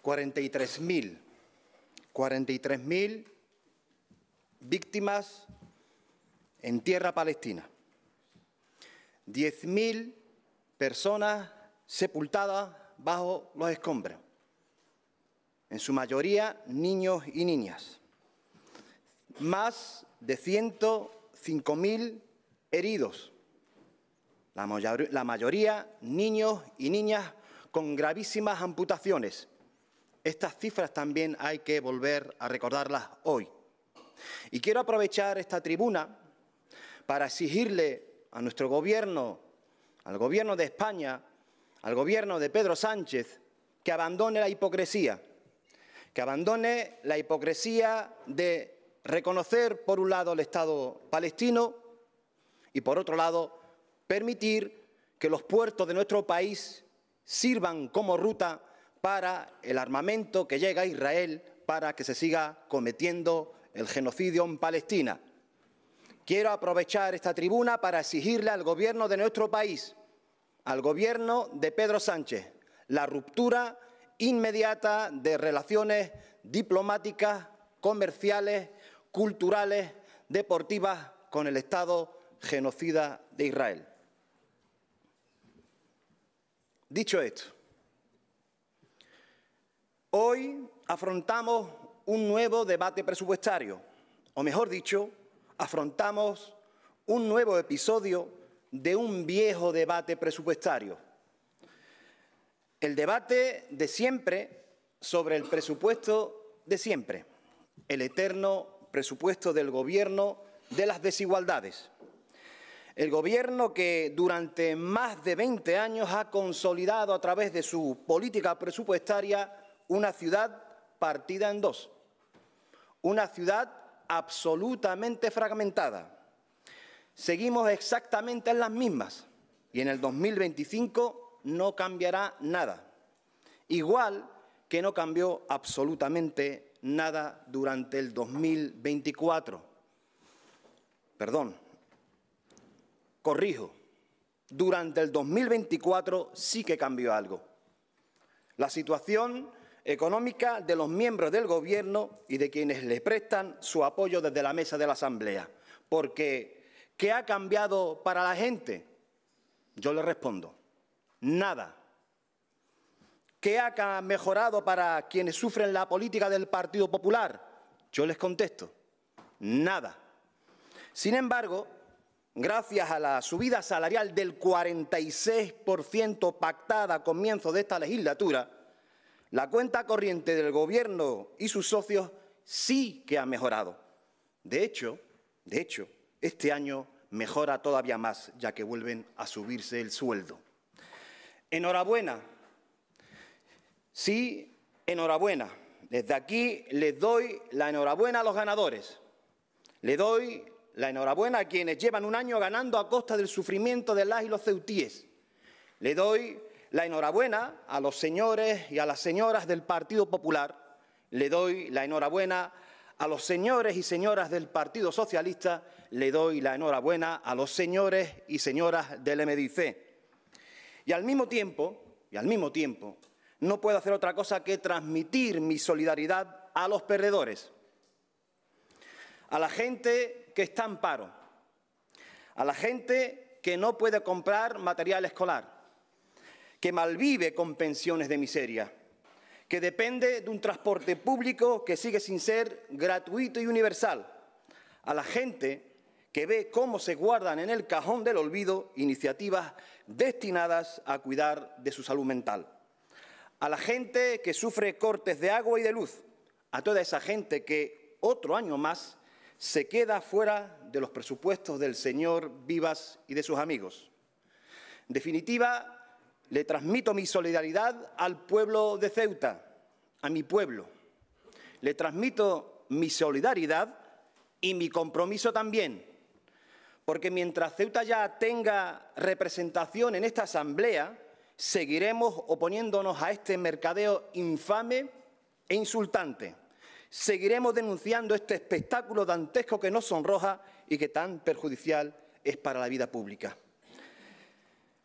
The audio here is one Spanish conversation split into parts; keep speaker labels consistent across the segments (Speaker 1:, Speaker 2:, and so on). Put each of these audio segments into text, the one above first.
Speaker 1: 43.000 víctimas en tierra palestina. 10.000 personas sepultadas bajo los escombros, en su mayoría niños y niñas. Más de 105.000 heridos, la mayoría niños y niñas con gravísimas amputaciones. Estas cifras también hay que volver a recordarlas hoy. Y quiero aprovechar esta tribuna para exigirle a nuestro Gobierno, al Gobierno de España, al Gobierno de Pedro Sánchez, que abandone la hipocresía de reconocer, por un lado, el Estado palestino y, por otro lado, permitir que los puertos de nuestro país sirvan como ruta para el armamento que llega a Israel para que se siga cometiendo el genocidio en Palestina. Quiero aprovechar esta tribuna para exigirle al Gobierno de nuestro país, al Gobierno de Pedro Sánchez, la ruptura inmediata de relaciones diplomáticas, comerciales, culturales, deportivas con el Estado genocida de Israel. Dicho esto, hoy afrontamos un nuevo debate presupuestario, o mejor dicho, afrontamos un nuevo episodio de un viejo debate presupuestario. El debate de siempre sobre el presupuesto de siempre, el eterno presupuesto del Gobierno de las desigualdades. El Gobierno que durante más de 20 años ha consolidado a través de su política presupuestaria una ciudad partida en dos, una ciudad absolutamente fragmentada. Seguimos exactamente en las mismas y en el 2025 no cambiará nada, igual que no cambió absolutamente nada durante el 2024. Corrijo, durante el 2024 sí que cambió algo. La situación económica de los miembros del Gobierno y de quienes le prestan su apoyo desde la mesa de la Asamblea. Porque, ¿qué ha cambiado para la gente? Yo le respondo, nada. ¿Qué ha mejorado para quienes sufren la política del Partido Popular? Yo les contesto, nada. Sin embargo, gracias a la subida salarial del 46% pactada a comienzo de esta legislatura, la cuenta corriente del Gobierno y sus socios sí que ha mejorado. De hecho, este año mejora todavía más, ya que vuelven a subirse el sueldo. Enhorabuena. Sí, enhorabuena. Desde aquí les doy la enhorabuena a los ganadores. Le doy la enhorabuena a quienes llevan un año ganando a costa del sufrimiento de las y los ceutíes. Le doy la enhorabuena a los señores y a las señoras del Partido Popular. Le doy la enhorabuena a los señores y señoras del Partido Socialista. Le doy la enhorabuena a los señores y señoras del MDC. Y al mismo tiempo, no puedo hacer otra cosa que transmitir mi solidaridad a los perdedores, a la gente que está en paro, a la gente que no puede comprar material escolar, que malvive con pensiones de miseria, que depende de un transporte público que sigue sin ser gratuito y universal, a la gente que ve cómo se guardan en el cajón del olvido iniciativas destinadas a cuidar de su salud mental, a la gente que sufre cortes de agua y de luz, a toda esa gente que otro año más se queda fuera de los presupuestos del señor Vivas y de sus amigos. En definitiva, le transmito mi solidaridad al pueblo de Ceuta, a mi pueblo. Le transmito mi solidaridad y mi compromiso también, porque mientras Ceuta ya tenga representación en esta Asamblea, seguiremos oponiéndonos a este mercadeo infame e insultante. Seguiremos denunciando este espectáculo dantesco que nos sonroja y que tan perjudicial es para la vida pública.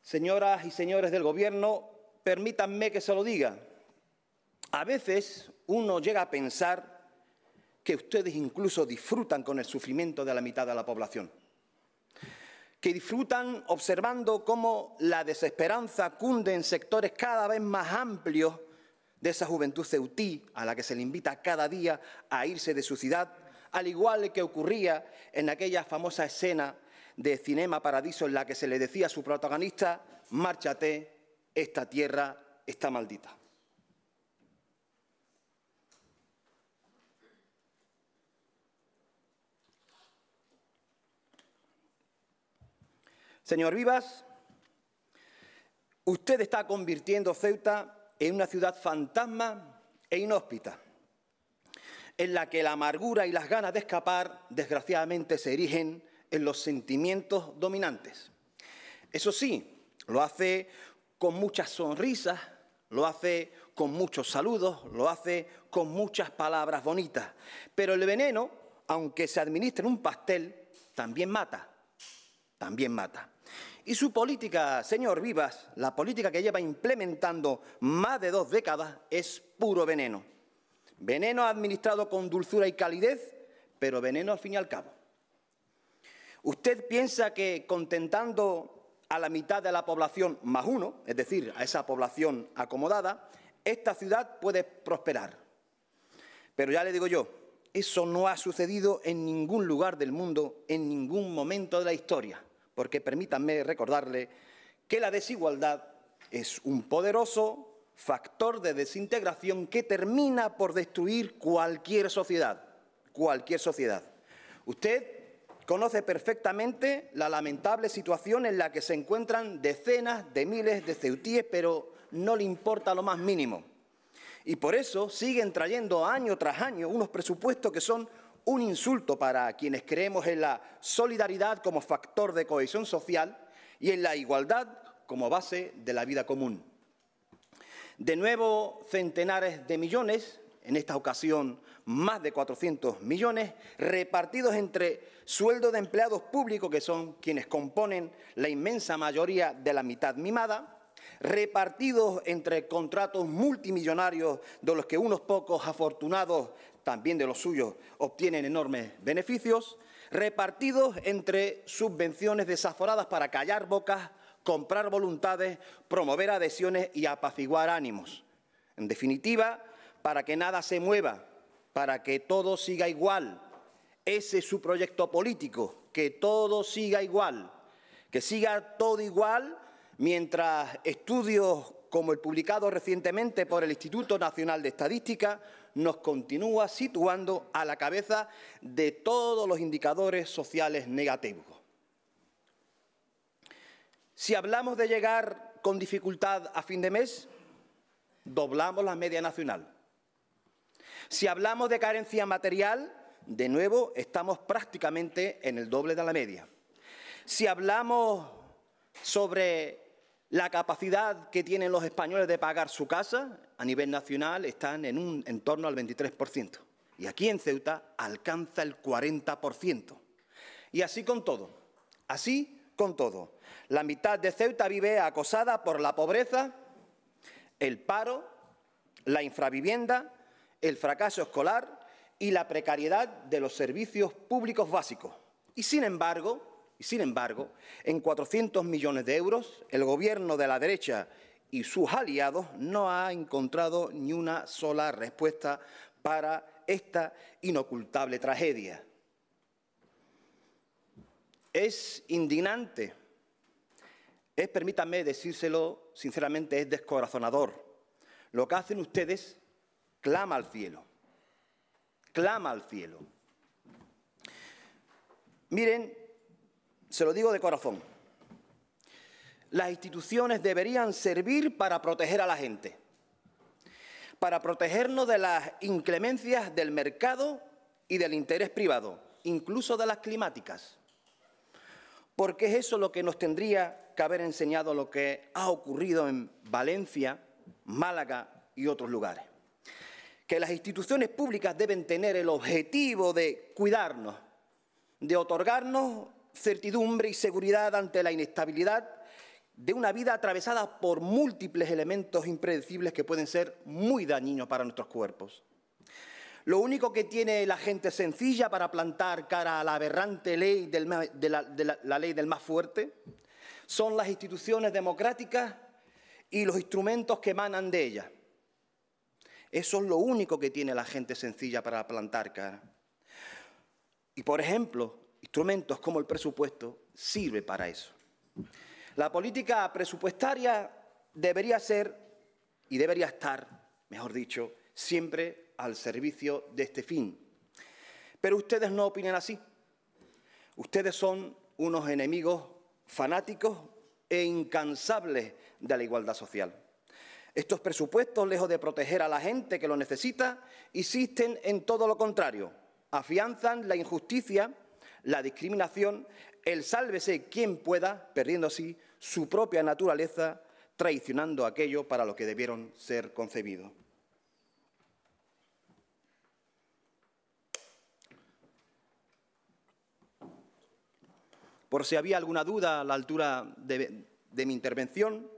Speaker 1: Señoras y señores del Gobierno, permítanme que se lo diga, a veces uno llega a pensar que ustedes incluso disfrutan con el sufrimiento de la mitad de la población, que disfrutan observando cómo la desesperanza cunde en sectores cada vez más amplios de esa juventud ceutí a la que se le invita cada día a irse de su ciudad, al igual que ocurría en aquella famosa escena de Cinema Paradiso en la que se le decía a su protagonista: márchate, esta tierra está maldita. Señor Vivas, usted está convirtiendo Ceuta en una ciudad fantasma e inhóspita, en la que la amargura y las ganas de escapar, desgraciadamente, se erigen en los sentimientos dominantes. Eso sí, lo hace con muchas sonrisas, lo hace con muchos saludos, lo hace con muchas palabras bonitas. Pero el veneno, aunque se administre en un pastel, también mata, también mata. Y su política, señor Vivas, la política que lleva implementando más de 2 décadas, es puro veneno. Veneno administrado con dulzura y calidez, pero veneno al fin y al cabo. ¿Usted piensa que contentando a la mitad de la población más uno, es decir, a esa población acomodada, esta ciudad puede prosperar? Pero ya le digo yo, eso no ha sucedido en ningún lugar del mundo, en ningún momento de la historia, porque permítanme recordarle que la desigualdad es un poderoso factor de desintegración que termina por destruir cualquier sociedad, cualquier sociedad. Usted conoce perfectamente la lamentable situación en la que se encuentran decenas de miles de ceutíes, pero no le importa lo más mínimo. Y por eso siguen trayendo año tras año unos presupuestos que son un insulto para quienes creemos en la solidaridad como factor de cohesión social y en la igualdad como base de la vida común. De nuevo, centenares de millones, en esta ocasión más de 400 millones, repartidos entre sueldos de empleados públicos, que son quienes componen la inmensa mayoría de la mitad mimada, repartidos entre contratos multimillonarios de los que unos pocos afortunados, también de los suyos, obtienen enormes beneficios, repartidos entre subvenciones desaforadas para callar bocas, comprar voluntades, promover adhesiones y apaciguar ánimos. En definitiva, para que nada se mueva, para que todo siga igual. Ese es su proyecto político, que todo siga igual, que siga todo igual mientras estudios como el publicado recientemente por el Instituto Nacional de Estadística nos continúa situando a la cabeza de todos los indicadores sociales negativos. Si hablamos de llegar con dificultad a fin de mes, doblamos la media nacional. Si hablamos de carencia material, de nuevo estamos prácticamente en el doble de la media. Si hablamos sobre la capacidad que tienen los españoles de pagar su casa, a nivel nacional están en torno al 23%. Y aquí en Ceuta alcanza el 40%. Y así con todo, así con todo. La mitad de Ceuta vive acosada por la pobreza, el paro, la infravivienda, el fracaso escolar y la precariedad de los servicios públicos básicos. Y sin embargo, en 400 millones de euros, el Gobierno de la derecha y sus aliados no ha encontrado ni una sola respuesta para esta inocultable tragedia. Es indignante, permítanme decírselo sinceramente, es descorazonador. Lo que hacen ustedes clama al cielo, clama al cielo. Miren, se lo digo de corazón, las instituciones deberían servir para proteger a la gente, para protegernos de las inclemencias del mercado y del interés privado, incluso de las climáticas. Porque es eso lo que nos tendría que haber enseñado lo que ha ocurrido en Valencia, Málaga y otros lugares. Que las instituciones públicas deben tener el objetivo de cuidarnos, de otorgarnos certidumbre y seguridad ante la inestabilidad de una vida atravesada por múltiples elementos impredecibles que pueden ser muy dañinos para nuestros cuerpos. Lo único que tiene la gente sencilla para plantar cara a la aberrante ley de la ley del más fuerte son las instituciones democráticas y los instrumentos que emanan de ellas. Eso es lo único que tiene la gente sencilla para plantar cara. Y, por ejemplo, instrumentos como el presupuesto sirve para eso. La política presupuestaria debería ser y debería estar, mejor dicho, siempre al servicio de este fin. Pero ustedes no opinan así. Ustedes son unos enemigos fanáticos e incansables de la igualdad social. Estos presupuestos, lejos de proteger a la gente que lo necesita, insisten en todo lo contrario. Afianzan la injusticia, la discriminación, el sálvese quien pueda, perdiendo así su propia naturaleza, traicionando aquello para lo que debieron ser concebidos. Por si había alguna duda a la altura de mi intervención,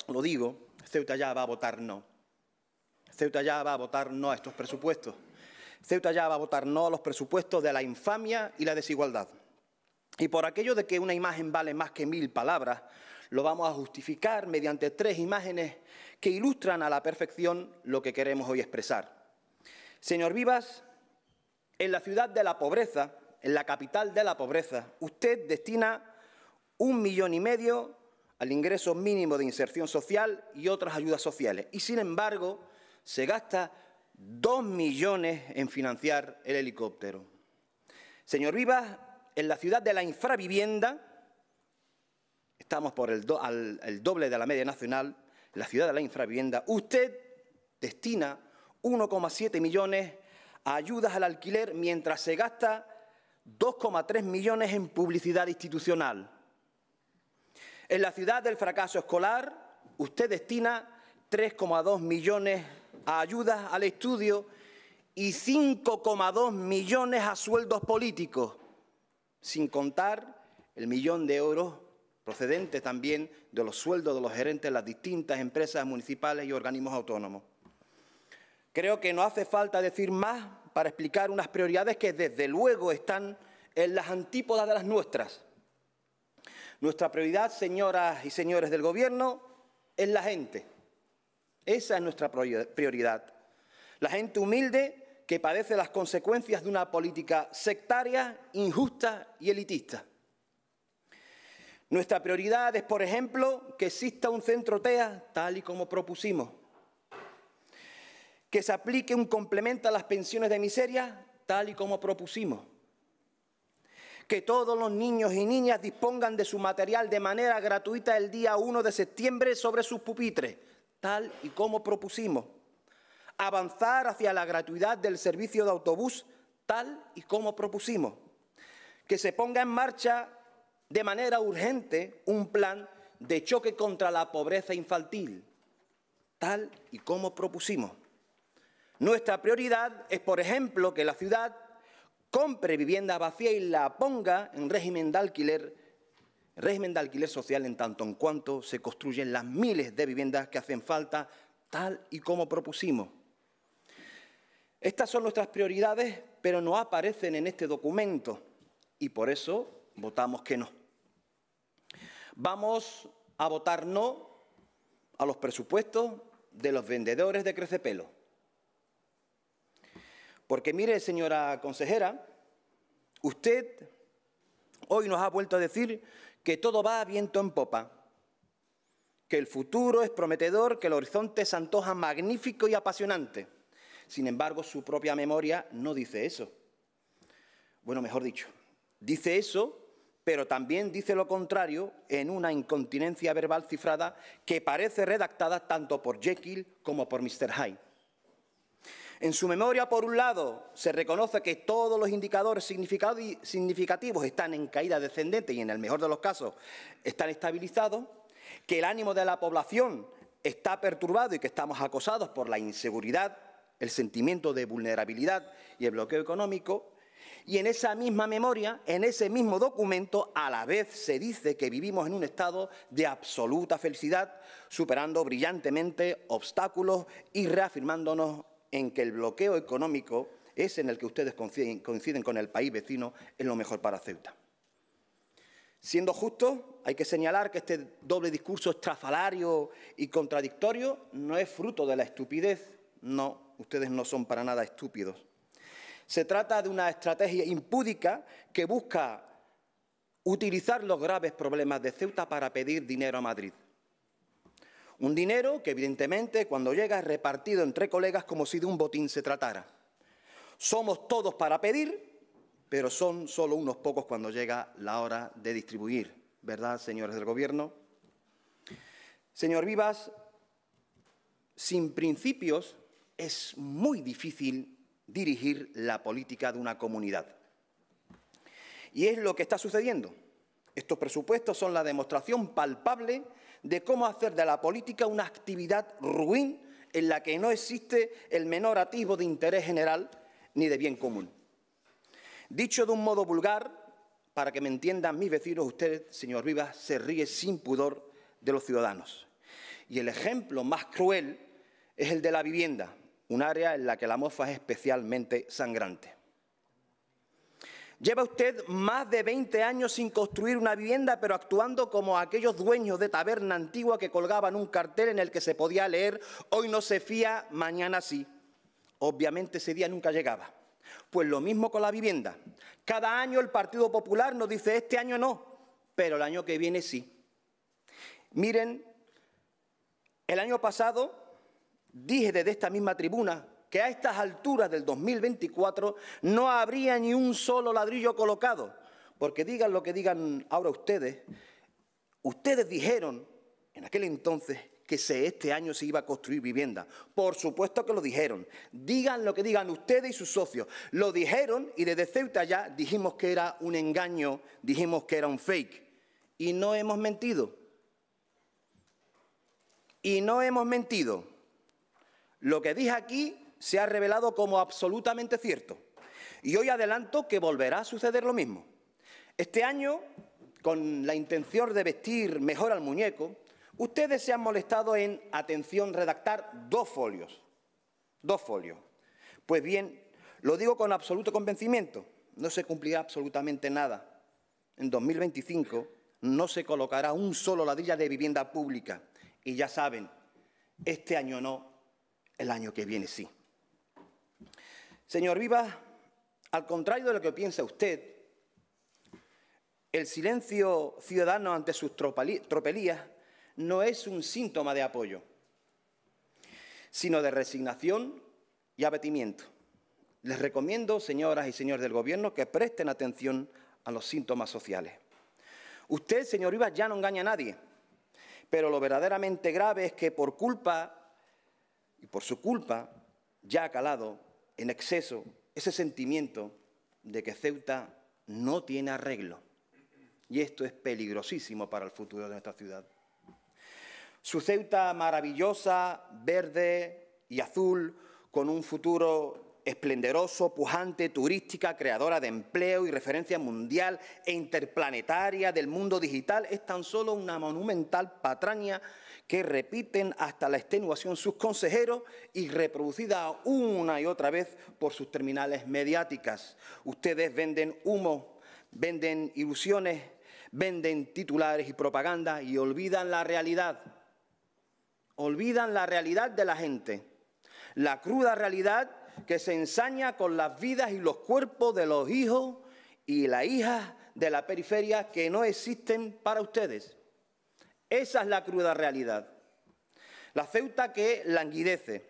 Speaker 1: lo digo, Ceuta ya va a votar no. Ceuta ya va a votar no a estos presupuestos. Ceuta ya va a votar no a los presupuestos de la infamia y la desigualdad. Y por aquello de que una imagen vale más que 1000 palabras, lo vamos a justificar mediante 3 imágenes que ilustran a la perfección lo que queremos hoy expresar. Señor Vivas, en la ciudad de la pobreza, en la capital de la pobreza, usted destina 1,5 millones al ingreso mínimo de inserción social y otras ayudas sociales. Y, sin embargo, se gasta 2 millones en financiar el helicóptero. Señor Vivas, en la ciudad de la infravivienda, estamos por el doble de la media nacional, en la ciudad de la infravivienda, usted destina 1,7 millones a ayudas al alquiler, mientras se gasta 2,3 millones en publicidad institucional. En la ciudad del fracaso escolar, usted destina 3,2 millones a ayudas al estudio y 5,2 millones a sueldos políticos, sin contar el 1 millón de euros procedente también de los sueldos de los gerentes de las distintas empresas municipales y organismos autónomos. Creo que no hace falta decir más para explicar unas prioridades que desde luego están en las antípodas de las nuestras. Nuestra prioridad, señoras y señores del Gobierno, es la gente. Esa es nuestra prioridad. La gente humilde que padece las consecuencias de una política sectaria, injusta y elitista. Nuestra prioridad es, por ejemplo, que exista un centro TEA, tal y como propusimos. Que se aplique un complemento a las pensiones de miseria, tal y como propusimos. Que todos los niños y niñas dispongan de su material de manera gratuita el día 1 de septiembre sobre sus pupitres, tal y como propusimos. Avanzar hacia la gratuidad del servicio de autobús, tal y como propusimos. Que se ponga en marcha de manera urgente un plan de choque contra la pobreza infantil, tal y como propusimos. Nuestra prioridad es, por ejemplo, que la ciudad compre vivienda vacía y la ponga en régimen de alquiler social en tanto en cuanto se construyen las miles de viviendas que hacen falta, tal y como propusimos. Estas son nuestras prioridades, pero no aparecen en este documento y por eso votamos que no. Vamos a votar no a los presupuestos de los vendedores de crecepelo. Porque, mire, señora consejera, usted hoy nos ha vuelto a decir que todo va a viento en popa, que el futuro es prometedor, que el horizonte se antoja magnífico y apasionante. Sin embargo, su propia memoria no dice eso. Bueno, mejor dicho, dice eso, pero también dice lo contrario en una incontinencia verbal cifrada que parece redactada tanto por Jekyll como por Mr. Hyde. En su memoria, por un lado, se reconoce que todos los indicadores significativos están en caída descendente y, en el mejor de los casos, están estabilizados, que el ánimo de la población está perturbado y que estamos acosados por la inseguridad, el sentimiento de vulnerabilidad y el bloqueo económico, Y en esa misma memoria, en ese mismo documento, a la vez se dice que vivimos en un estado de absoluta felicidad, superando brillantemente obstáculos y reafirmándonos en que el bloqueo económico, ese en el que ustedes coinciden con el país vecino, es lo mejor para Ceuta. Siendo justo, hay que señalar que este doble discurso estrafalario y contradictorio no es fruto de la estupidez. No, ustedes no son para nada estúpidos. Se trata de una estrategia impúdica que busca utilizar los graves problemas de Ceuta para pedir dinero a Madrid. Un dinero que, evidentemente, cuando llega es repartido entre colegas como si de un botín se tratara. Somos todos para pedir, pero son solo unos pocos cuando llega la hora de distribuir. ¿Verdad, señores del Gobierno? Señor Vivas, sin principios es muy difícil dirigir la política de una comunidad. Y es lo que está sucediendo. Estos presupuestos son la demostración palpable de cómo hacer de la política una actividad ruin en la que no existe el menor atisbo de interés general ni de bien común. Dicho de un modo vulgar, para que me entiendan mis vecinos, usted, señor Vivas, se ríe sin pudor de los ciudadanos. Y el ejemplo más cruel es el de la vivienda, un área en la que la mofa es especialmente sangrante. Lleva usted más de 20 años sin construir una vivienda, pero actuando como aquellos dueños de taberna antigua que colgaban un cartel en el que se podía leer «Hoy no se fía, mañana sí». Obviamente ese día nunca llegaba. Pues lo mismo con la vivienda. Cada año el Partido Popular nos dice «este año no, pero el año que viene sí». Miren, el año pasado dije desde esta misma tribuna que a estas alturas del 2024 no habría ni un solo ladrillo colocado, porque digan lo que digan ahora ustedes dijeron en aquel entonces que este año se iba a construir vivienda. Por supuesto que lo dijeron. Digan lo que digan ustedes y sus socios. Lo dijeron y desde Ceuta ya dijimos que era un engaño, dijimos que era un fake. Y no hemos mentido. Y no hemos mentido. Lo que dije aquí se ha revelado como absolutamente cierto. Y hoy adelanto que volverá a suceder lo mismo. Este año, con la intención de vestir mejor al muñeco, ustedes se han molestado en, atención, redactar 2 folios. 2 folios. Pues bien, lo digo con absoluto convencimiento, no se cumplirá absolutamente nada. En 2025 no se colocará un solo ladrillo de vivienda pública. Y ya saben, este año no, el año que viene sí. Señor Vivas, al contrario de lo que piensa usted, el silencio ciudadano ante sus tropelías no es un síntoma de apoyo, sino de resignación y abatimiento. Les recomiendo, señoras y señores del Gobierno, que presten atención a los síntomas sociales. Usted, señor Vivas, ya no engaña a nadie, pero lo verdaderamente grave es que por su culpa, ya ha calado en exceso ese sentimiento de que Ceuta no tiene arreglo. Y esto es peligrosísimo para el futuro de nuestra ciudad. Su Ceuta maravillosa, verde y azul, con un futuro esplendoroso, pujante, turística, creadora de empleo y referencia mundial e interplanetaria del mundo digital, es tan solo una monumental patraña que repiten hasta la extenuación sus consejeros y reproducida una y otra vez por sus terminales mediáticas. Ustedes venden humo, venden ilusiones, venden titulares y propaganda y olvidan la realidad. Olvidan la realidad de la gente, la cruda realidad que se ensaña con las vidas y los cuerpos de los hijos y las hijas de la periferia que no existen para ustedes. Esa es la cruda realidad. La Ceuta que languidece,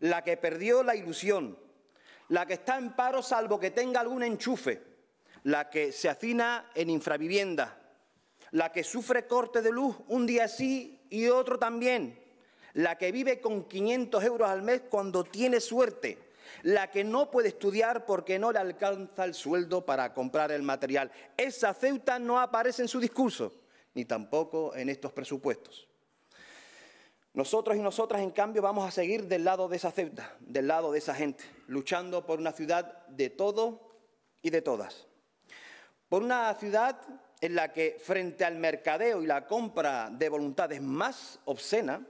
Speaker 1: la que perdió la ilusión, la que está en paro salvo que tenga algún enchufe, la que se hacina en infravivienda, la que sufre corte de luz un día sí y otro también, la que vive con 500 euros al mes cuando tiene suerte, la que no puede estudiar porque no le alcanza el sueldo para comprar el material. Esa Ceuta no aparece en su discurso, ni tampoco en estos presupuestos. Nosotros y nosotras, en cambio, vamos a seguir del lado de esa Ceuta, del lado de esa gente, luchando por una ciudad de todos y de todas. Por una ciudad en la que, frente al mercadeo y la compra de voluntades más obscena,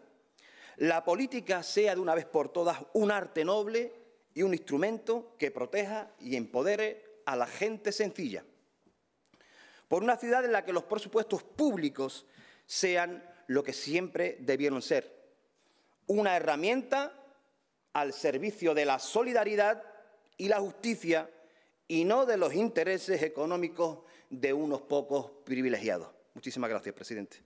Speaker 1: la política sea de una vez por todas un arte noble y un instrumento que proteja y empodere a la gente sencilla. Por una ciudad en la que los presupuestos públicos sean lo que siempre debieron ser, una herramienta al servicio de la solidaridad y la justicia y no de los intereses económicos de unos pocos privilegiados. Muchísimas gracias, presidente.